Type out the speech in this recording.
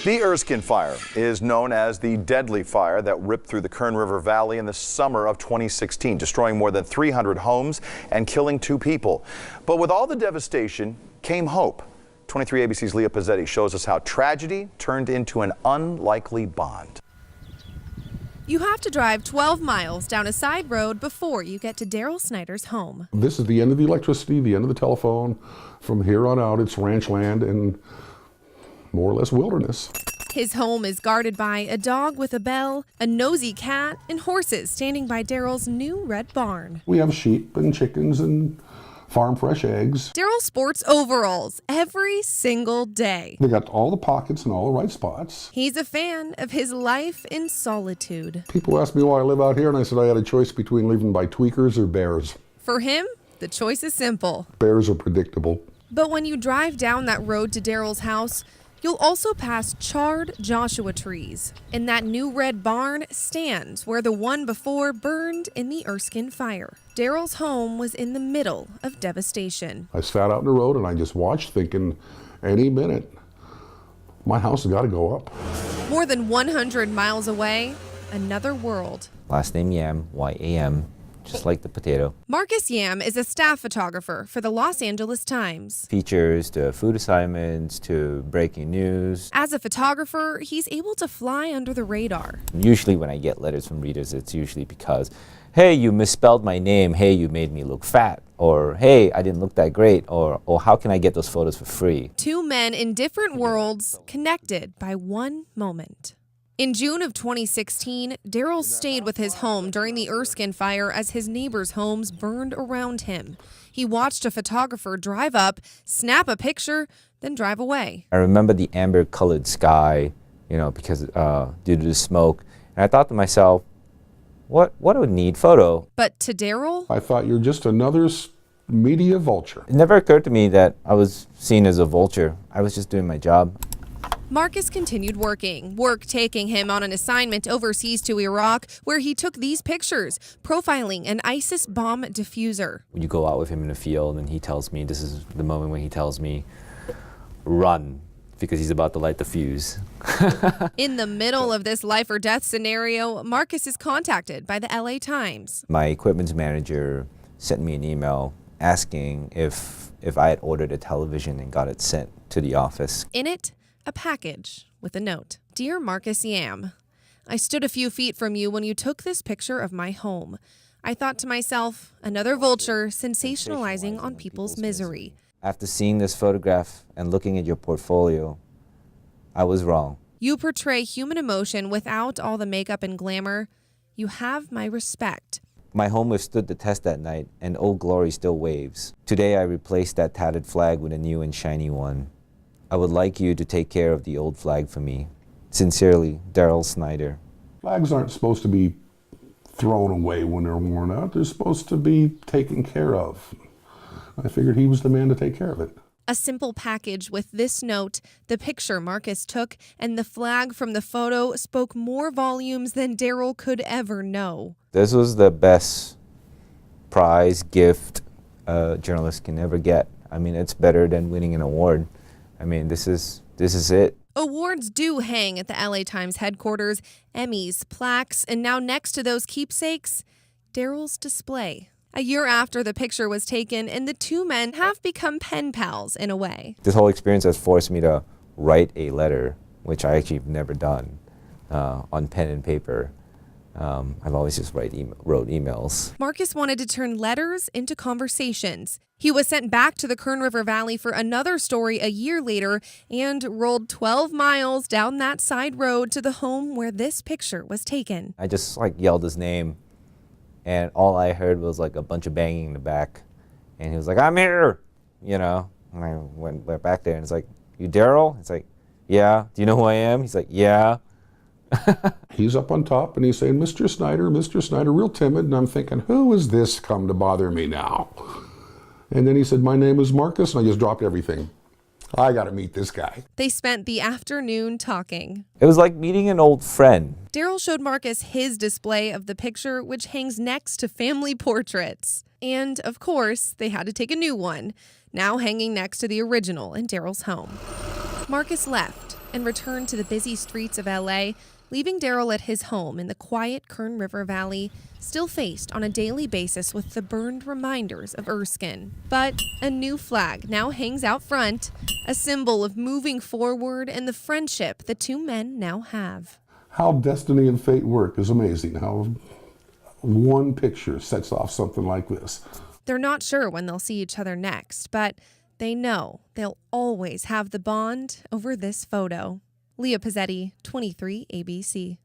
The Erskine Fire is known as the deadly fire that ripped through the Kern River Valley in the summer of 2016, destroying more than 300 homes and killing 2 people. But with all the devastation came hope. 23 ABC's Leah Pezzetti shows us how tragedy turned into an unlikely bond. You have to drive 12 miles down a side road before you get to Daryl Snyder's home. This is the end of the electricity, the end of the telephone. From here on out, it's ranch land and more or less wilderness. His home is guarded by a dog with a bell, a nosy cat, and horses standing by Daryl's new red barn. We have sheep and chickens and farm fresh eggs. Daryl sports overalls every single day. They got all the pockets and all the right spots. He's a fan of his life in solitude. People ask me why I live out here, and I said I had a choice between living by tweakers or bears. For him, the choice is simple. Bears are predictable. But when you drive down that road to Daryl's house, you'll also pass charred Joshua trees. And that new red barn stands where the one before burned in the Erskine fire. Daryl's home was in the middle of devastation. I sat out in the road and I just watched, thinking any minute my house has got to go up. More than 100 miles away, another world. Last name Yam, Y-A-M, just like the potato. Marcus Yam is a staff photographer for the Los Angeles Times. Features to food assignments to breaking news. As a photographer, he's able to fly under the radar. Usually when I get letters from readers, it's usually because, hey, you misspelled my name, hey, you made me look fat, or hey, I didn't look that great, or how can I get those photos for free? 2 men in different worlds, connected by one moment. In June of 2016, Daryl stayed with his home during the Erskine fire as his neighbors' homes burned around him. He watched a photographer drive up, snap a picture, then drive away. I remember the amber-colored sky, because due to the smoke, and I thought to myself, what a neat photo. But to Daryl, I thought you're just another media vulture. It never occurred to me that I was seen as a vulture. I was just doing my job. Marcus continued work taking him on an assignment overseas to Iraq, where he took these pictures, profiling an ISIS bomb diffuser. When you go out with him in the field and he tells me, this is the moment when he tells me, run, because he's about to light the fuse. In the middle of this life or death scenario, Marcus is contacted by the LA Times. My equipment manager sent me an email asking if I had ordered a television and got it sent to the office. In it, a package with a note. Dear Marcus Yam, I stood a few feet from you when you took this picture of my home. I thought to myself, another vulture sensationalizing on people's misery. After seeing this photograph and looking at your portfolio, I was wrong. You portray human emotion without all the makeup and glamour. You have my respect. My home withstood the test that night, and Old Glory still waves. Today I replaced that tattered flag with a new and shiny one. I would like you to take care of the old flag for me. Sincerely, Daryl Snyder. Flags aren't supposed to be thrown away when they're worn out. They're supposed to be taken care of. I figured he was the man to take care of it. A simple package with this note, the picture Marcus took, and the flag from the photo spoke more volumes than Daryl could ever know. This was the best prize gift a journalist can ever get. I mean, it's better than winning an award. I mean, this is it. Awards do hang at the LA Times headquarters, Emmys, plaques, and now next to those keepsakes, Daryl's display. A year after the picture was taken, and the 2 men have become pen pals in a way. This whole experience has forced me to write a letter, which I actually have never done on pen and paper. I've always just wrote emails. Marcus wanted to turn letters into conversations. He was sent back to the Kern River Valley for another story a year later and rolled 12 miles down that side road to the home where this picture was taken. I just yelled his name, and all I heard was a bunch of banging in the back. And he was like, I'm here, And I went back there and it's like, you Daryl? It's like, yeah. Do you know who I am? He's like, yeah. He's up on top and he's saying, Mr. Snyder, real timid. And I'm thinking, who is this come to bother me now? And then he said, my name is Marcus, and I just dropped everything. I got to meet this guy. They spent the afternoon talking. It was like meeting an old friend. Daryl showed Marcus his display of the picture, which hangs next to family portraits. And, of course, they had to take a new one, now hanging next to the original in Daryl's home. Marcus left, and returned to the busy streets of LA, leaving Daryl at his home in the quiet Kern River Valley, still faced on a daily basis with the burned reminders of Erskine. But a new flag now hangs out front, a symbol of moving forward and the friendship the two men now have. How destiny and fate work is amazing. How one picture sets off something like this. They're not sure when they'll see each other next, but they know they'll always have the bond over this photo. Leah Pezzetti, 23 ABC.